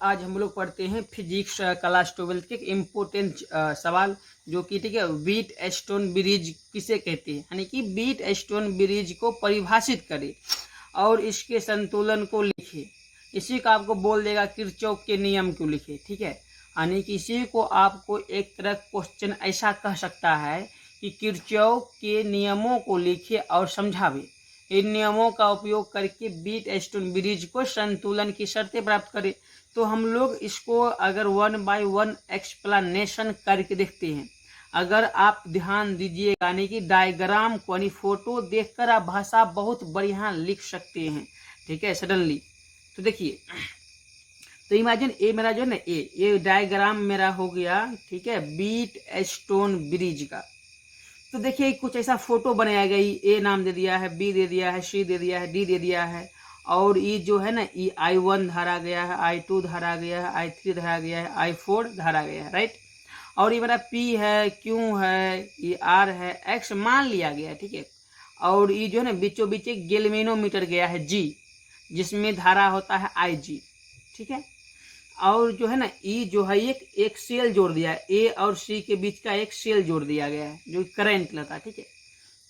आज हम लोग पढ़ते हैं फिजिक्स क्लास 12 के एक इम्पोर्टेंट सवाल, जो कि ठीक है, व्हीटस्टोन ब्रिज किसे कहते हैं, यानी कि व्हीटस्टोन ब्रिज को परिभाषित करें और इसके संतुलन को लिखे। इसी का आपको बोल देगा किरचॉफ के नियम क्यों लिखे, ठीक है। यानी कि इसी को आपको एक तरह क्वेश्चन ऐसा कह सकता है कि किरचॉफ के नियमों को लिखे और समझावे। इन नियमों का उपयोग करके व्हीटस्टोन ब्रिज को संतुलन की शर्तें प्राप्त करें। तो हम लोग इसको अगर 1 बाय 1 एक्सप्लेनेशन करके देखते हैं। अगर आप ध्यान दीजिए, यानी कि डायग्राम को यानी फोटो देखकर आप भाषा बहुत बढ़िया लिख सकते हैं, ठीक है, सडनली। तो देखिए, तो इमेजिन ए मेरा जो है ना, ये डायग्राम मेरा हो गया, ठीक है, व्हीटस्टोन ब्रिज का। तो देखिए कुछ ऐसा फोटो बनाया गया, ए नाम दे दिया है, बी दे दिया है, सी दे दिया है, डी दे दिया है, और ये जो है ना, ये I1 धरा गया है, I2 धरा गया है, I3 धरा गया है, I4 धरा गया है, राइट। और ये मेरा P है, Q है, ये R है, X मान लिया गया है, ठीक है। और ये जो है ना, बीचों बीच एक गैल्वेनोमीटर गया है G, जिसमें धारा होता है IG, ठीक है। और जो है ना, ई जो है एक सेल जोड़ दिया है, ए और सी के बीच का एक सेल जोड़ दिया गया है जो करंट लेता है, ठीक है।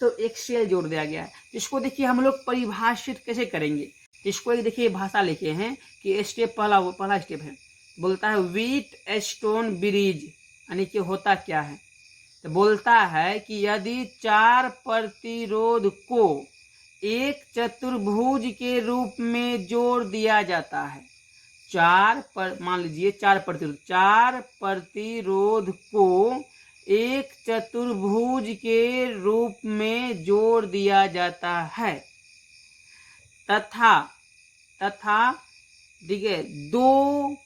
तो एक सेल जोड़ दिया गया है। इसको देखिए हम लोग परिभाषित कैसे करेंगे। इसको एक देखिए भाषा लिखे हैं कि स्टेप पहला स्टेप है, बोलता है व्हीटस्टोन ब्रिज, यानी कि होता क्या है। तो बोलता है कि यदि 4 प्रतिरोध को एक चतुर्भुज के रूप में जोड़ दिया जाता है, मान लीजिए 4 प्रतिरोध को एक चतुर्भुज के रूप में जोड़ दिया जाता है, तथा ठीक है, दो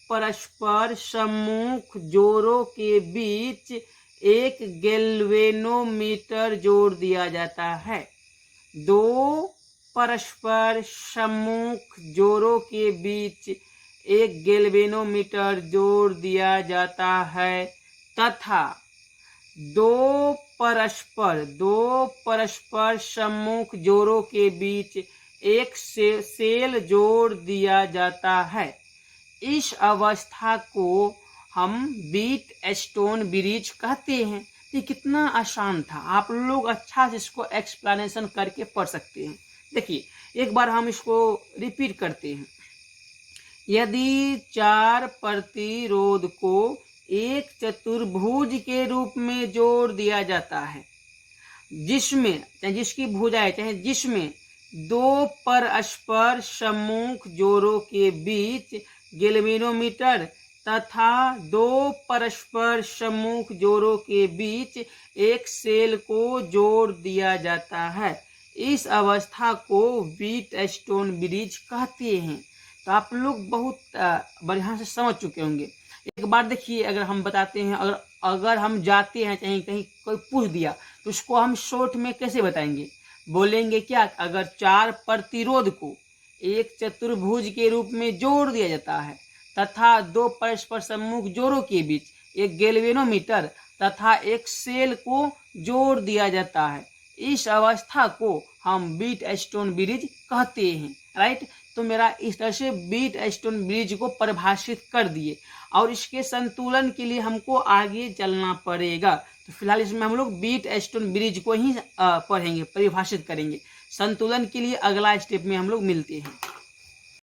परस्पर सम्मुख जोड़ों के बीच एक गैल्वेनोमीटर जोड़ दिया जाता है। दो परस्पर सम्मुख जोड़ों के बीच एक गैल्वेनोमीटर जोड़ दिया जाता है, तथा दो परस्पर सम्मुख जोड़ों के बीच एक सेल जोड़ दिया जाता है। इस अवस्था को हम व्हीटस्टोन ब्रिज कहते हैं। ये कितना आसान था, आप लोग अच्छा से इसको एक्सप्लेनेशन करके पढ़ सकते हैं। देखिए एक बार हम इसको रिपीट करते हैं। यदि 4 प्रतिरोध को एक चतुर्भुज के रूप में जोड़ दिया जाता है, जिसमें चाहे जिसकी भुजाएं चाहे जिसमें दो परस्पर सम्मुख जोड़ों के बीच गैल्वेनोमीटर तथा दो परस्पर सम्मुख जोड़ों के बीच एक सेल को जोड़ दिया जाता है, इस अवस्था को व्हीटस्टोन ब्रिज कहते हैं। तो आप लोग बहुत बढ़िया से समझ चुके होंगे। एक बार देखिए, अगर हम बताते हैं, अगर हम जाते हैं कहीं कोई पूछ दिया तो उसको हम शॉर्ट में कैसे बताएंगे, बोलेंगे क्या, अगर 4 प्रतिरोध को एक चतुर्भुज के रूप में जोड़ दिया जाता है तथा दो परस्पर सम्मुख जोड़ों के बीच एक गैल्वेनोमीटर तथा एक सेल को जोड़ दिया जाता है, इस अवस्था को हम व्हीटस्टोन ब्रिज कहते हैं, राइट। तो मेरा इस तरह से व्हीटस्टोन ब्रिज को परिभाषित कर दिए, और इसके संतुलन के लिए हमको आगे चलना पड़ेगा। तो फिलहाल इसमें हम लोग व्हीटस्टोन ब्रिज को ही पढ़ेंगे, परिभाषित करेंगे। संतुलन के लिए अगला स्टेप में हम लोग मिलते हैं।